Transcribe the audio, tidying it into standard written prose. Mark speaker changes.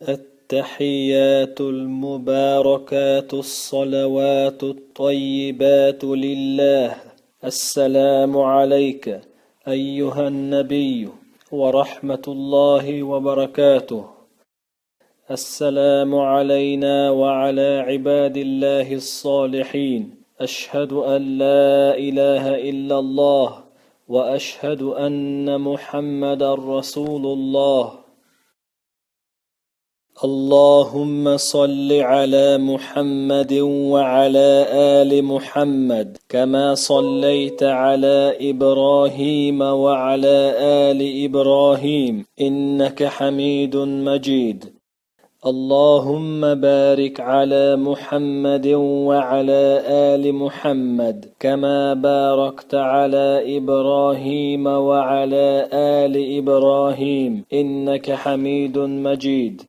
Speaker 1: التحيات المباركات الصلوات الطيبات لله. السلام عليك أيها النبي ورحمة الله وبركاته. السلام علينا وعلى عباد الله الصالحين. أشهد أن لا إله إلا الله وأشهد أن محمدا رسول الله. اللهم صل على محمد وعلى آل محمد كما صليت على إبراهيم وعلى آل إبراهيم إنك حميد مجيد. اللهم بارك على محمد وعلى آل محمد كما باركت على إبراهيم وعلى آل إبراهيم إنك حميد مجيد.